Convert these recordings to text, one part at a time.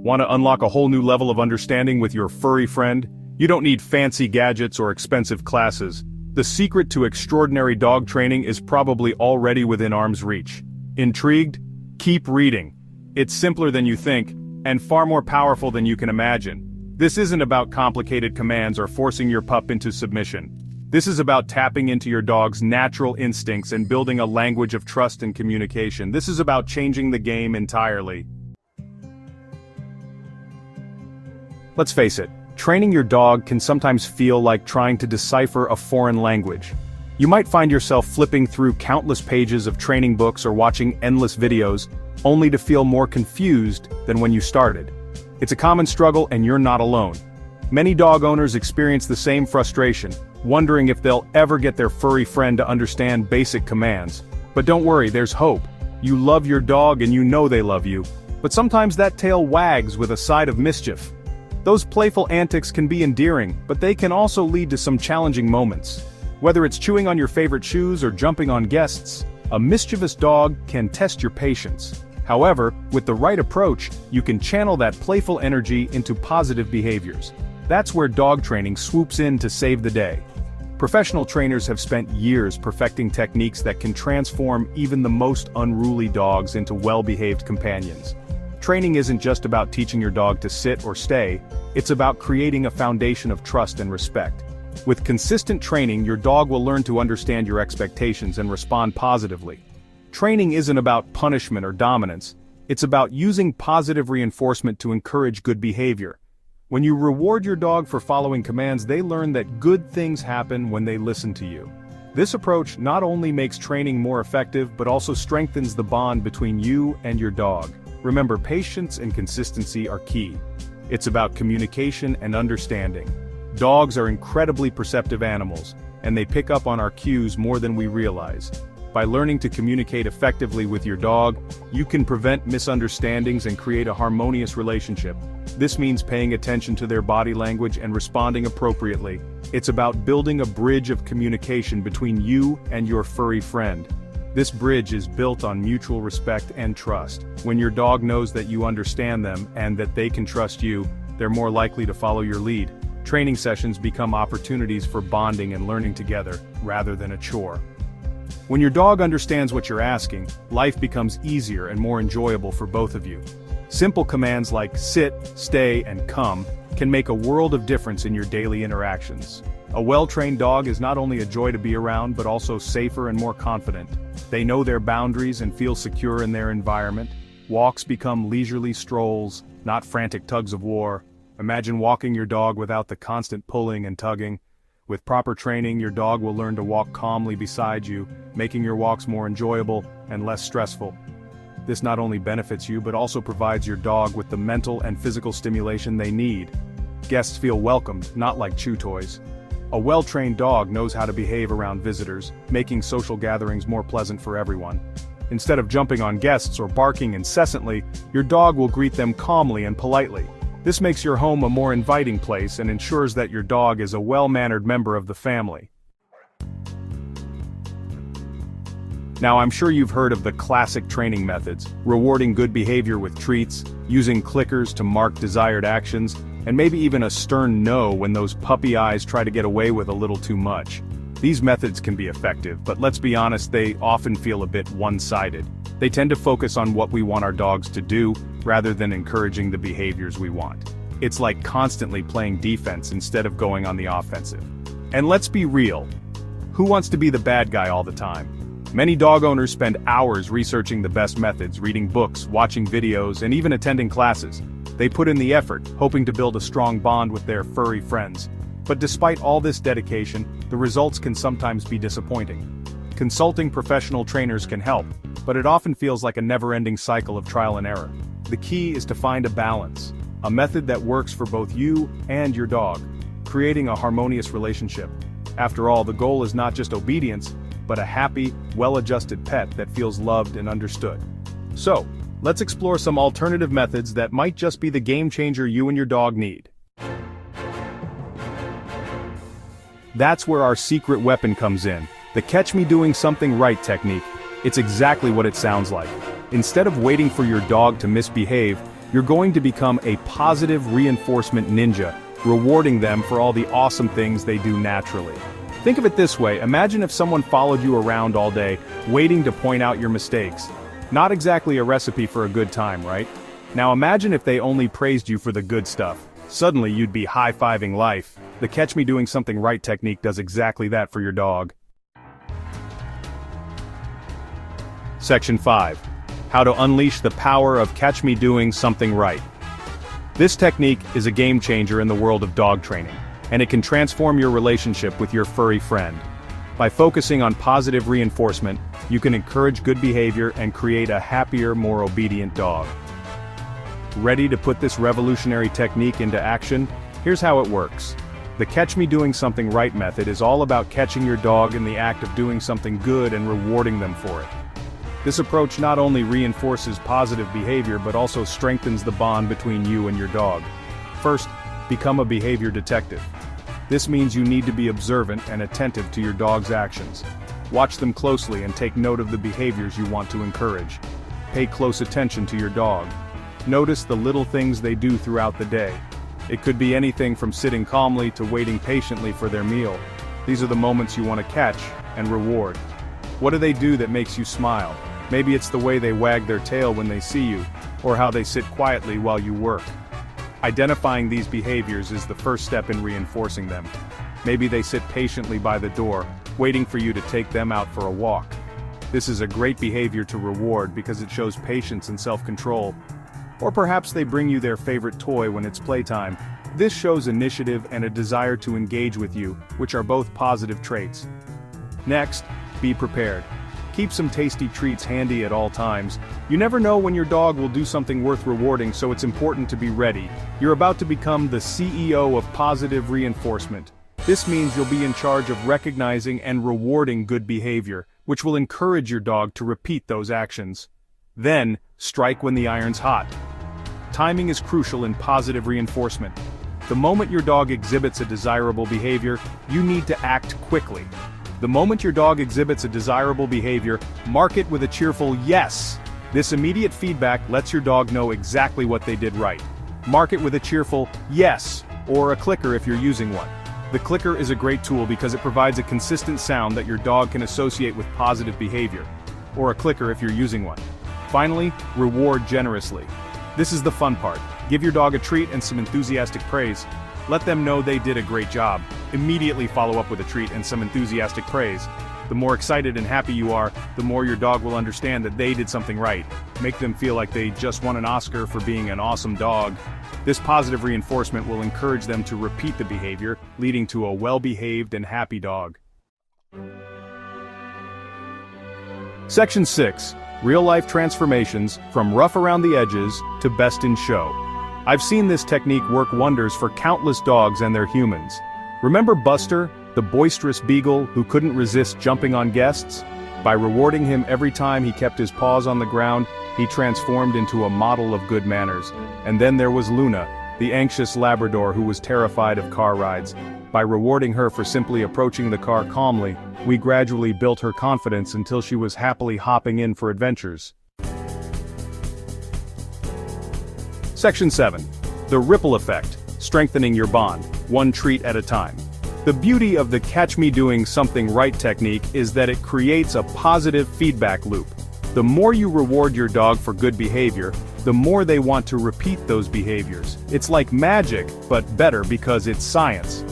Want to unlock a whole new level of understanding with your furry friend? You don't need fancy gadgets or expensive classes. The secret to extraordinary dog training is probably already within arm's reach. Intrigued? Keep reading. It's simpler than you think, and far more powerful than you can imagine. This isn't about complicated commands or forcing your pup into submission. This is about tapping into your dog's natural instincts and building a language of trust and communication. This is about changing the game entirely. Let's face it, training your dog can sometimes feel like trying to decipher a foreign language. You might find yourself flipping through countless pages of training books or watching endless videos, only to feel more confused than when you started. It's a common struggle and you're not alone. Many dog owners experience the same frustration, wondering if they'll ever get their furry friend to understand basic commands. But don't worry, there's hope. You love your dog and you know they love you. But sometimes that tail wags with a side of mischief. Those playful antics can be endearing, but they can also lead to some challenging moments. Whether it's chewing on your favorite shoes or jumping on guests, a mischievous dog can test your patience. However, with the right approach, you can channel that playful energy into positive behaviors. That's where dog training swoops in to save the day. Professional trainers have spent years perfecting techniques that can transform even the most unruly dogs into well-behaved companions. Training isn't just about teaching your dog to sit or stay, it's about creating a foundation of trust and respect. With consistent training, your dog will learn to understand your expectations and respond positively. Training isn't about punishment or dominance, it's about using positive reinforcement to encourage good behavior. When you reward your dog for following commands, they learn that good things happen when they listen to you. This approach not only makes training more effective but also strengthens the bond between you and your dog. Remember, patience and consistency are key. It's about communication and understanding. Dogs are incredibly perceptive animals, and they pick up on our cues more than we realize. By learning to communicate effectively with your dog, you can prevent misunderstandings and create a harmonious relationship. This means paying attention to their body language and responding appropriately. It's about building a bridge of communication between you and your furry friend. This bridge is built on mutual respect and trust. When your dog knows that you understand them and that they can trust you, they're more likely to follow your lead. Training sessions become opportunities for bonding and learning together, rather than a chore. When your dog understands what you're asking, life becomes easier and more enjoyable for both of you. Simple commands like sit, stay, and come can make a world of difference in your daily interactions. A well-trained dog is not only a joy to be around but also safer and more confident. They know their boundaries and feel secure in their environment. Walks become leisurely strolls, not frantic tugs of war. Imagine walking your dog without the constant pulling and tugging. With proper training, your dog will learn to walk calmly beside you, making your walks more enjoyable and less stressful. This not only benefits you but also provides your dog with the mental and physical stimulation they need. Guests feel welcomed, not like chew toys. A well-trained dog knows how to behave around visitors, making social gatherings more pleasant for everyone. Instead of jumping on guests or barking incessantly, your dog will greet them calmly and politely. This makes your home a more inviting place and ensures that your dog is a well-mannered member of the family. Now, I'm sure you've heard of the classic training methods: rewarding good behavior with treats, using clickers to mark desired actions, and maybe even a stern no when those puppy eyes try to get away with a little too much. These methods can be effective, but let's be honest, they often feel a bit one-sided. They tend to focus on what we want our dogs to do, rather than encouraging the behaviors we want. It's like constantly playing defense instead of going on the offensive. And let's be real, who wants to be the bad guy all the time? Many dog owners spend hours researching the best methods, reading books, watching videos, and even attending classes. They put in the effort, hoping to build a strong bond with their furry friends. But despite all this dedication, the results can sometimes be disappointing. Consulting professional trainers can help, but it often feels like a never-ending cycle of trial and error. The key is to find a balance, a method that works for both you and your dog, creating a harmonious relationship. After all, the goal is not just obedience, but a happy, well-adjusted pet that feels loved and understood. So, let's explore some alternative methods that might just be the game changer you and your dog need. That's where our secret weapon comes in, the catch me doing something right technique. It's exactly what it sounds like. Instead of waiting for your dog to misbehave, You're going to become a positive reinforcement ninja, rewarding them for all the awesome things they do naturally. Think of it this way, imagine if someone followed you around all day, waiting to point out your mistakes. Not exactly a recipe for a good time, right? Now imagine if they only praised you for the good stuff. Suddenly you'd be high-fiving life. The catch me doing something right technique does exactly that for your dog. Section 5. How to unleash the power of catch me doing something right. This technique is a game changer in the world of dog training, and it can transform your relationship with your furry friend. By focusing on positive reinforcement, you can encourage good behavior and create a happier, more obedient dog. Ready to put this revolutionary technique into action? Here's how it works. The catch me doing something right method is all about catching your dog in the act of doing something good and rewarding them for it. This approach not only reinforces positive behavior but also strengthens the bond between you and your dog. First, become a behavior detective. This means you need to be observant and attentive to your dog's actions. Watch them closely and take note of the behaviors you want to encourage. Pay close attention to your dog. Notice the little things they do throughout the day. It could be anything from sitting calmly to waiting patiently for their meal. These are the moments you want to catch and reward. What do they do that makes you smile? Maybe it's the way they wag their tail when they see you, or how they sit quietly while you work. Identifying these behaviors is the first step in reinforcing them. Maybe they sit patiently by the door, waiting for you to take them out for a walk. This is a great behavior to reward because it shows patience and self-control. Or perhaps they bring you their favorite toy when it's playtime. This shows initiative and a desire to engage with you, which are both positive traits. Next, be prepared. Keep some tasty treats handy at all times. You never know when your dog will do something worth rewarding, so it's important to be ready. You're about to become the CEO of positive reinforcement. This means you'll be in charge of recognizing and rewarding good behavior, which will encourage your dog to repeat those actions. Then, strike when the iron's hot. Timing is crucial in positive reinforcement. The moment your dog exhibits a desirable behavior, you need to act quickly. The moment your dog exhibits a desirable behavior, mark it with a cheerful yes. This immediate feedback lets your dog know exactly what they did right. Mark it with a cheerful yes, or a clicker if you're using one. The clicker is a great tool because it provides a consistent sound that your dog can associate with positive behavior. Or a clicker if you're using one. Finally, reward generously. This is the fun part. Give your dog a treat and some enthusiastic praise. Let them know they did a great job. Immediately follow up with a treat and some enthusiastic praise. The more excited and happy you are, the more your dog will understand that they did something right. Make them feel like they just won an Oscar for being an awesome dog. This positive reinforcement will encourage them to repeat the behavior, leading to a well-behaved and happy dog. Section 6. Real-life transformations from rough around the edges to best in show. I've seen this technique work wonders for countless dogs and their humans. Remember Buster, the boisterous beagle who couldn't resist jumping on guests? By rewarding him every time he kept his paws on the ground, he transformed into a model of good manners. And then there was Luna, the anxious Labrador who was terrified of car rides. By rewarding her for simply approaching the car calmly, we gradually built her confidence until she was happily hopping in for adventures. Section 7. The ripple effect, strengthening your bond, one treat at a time. The beauty of the catch me doing something right technique is that it creates a positive feedback loop. The more you reward your dog for good behavior, the more they want to repeat those behaviors. It's like magic, but better because it's science.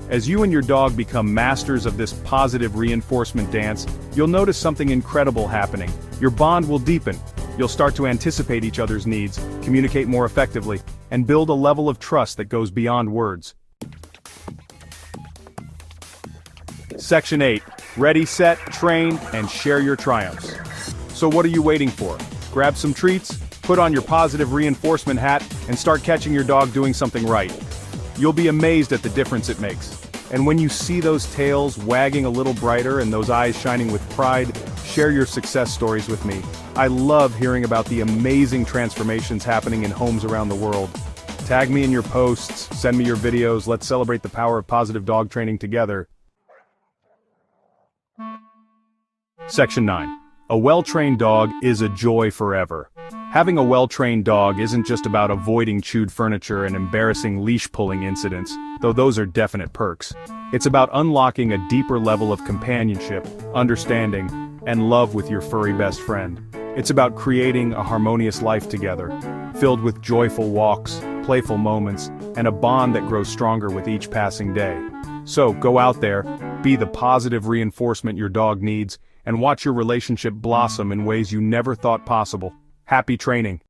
As you and your dog become masters of this positive reinforcement dance, you'll notice something incredible happening. Your bond will deepen. You'll start to anticipate each other's needs, communicate more effectively, and build a level of trust that goes beyond words. Section 8. Ready, set, train, and share your triumphs. So what are you waiting for? Grab some treats, put on your positive reinforcement hat, and start catching your dog doing something right. You'll be amazed at the difference it makes. And when you see those tails wagging a little brighter and those eyes shining with pride, share your success stories with me. I love hearing about the amazing transformations happening in homes around the world. Tag me in your posts, send me your videos, let's celebrate the power of positive dog training together. Section 9. A well-trained dog is a joy forever. Having a well-trained dog isn't just about avoiding chewed furniture and embarrassing leash-pulling incidents, though those are definite perks. It's about unlocking a deeper level of companionship, understanding, and love with your furry best friend. It's about creating a harmonious life together, filled with joyful walks, playful moments, and a bond that grows stronger with each passing day. So, go out there, be the positive reinforcement your dog needs, and watch your relationship blossom in ways you never thought possible. Happy training!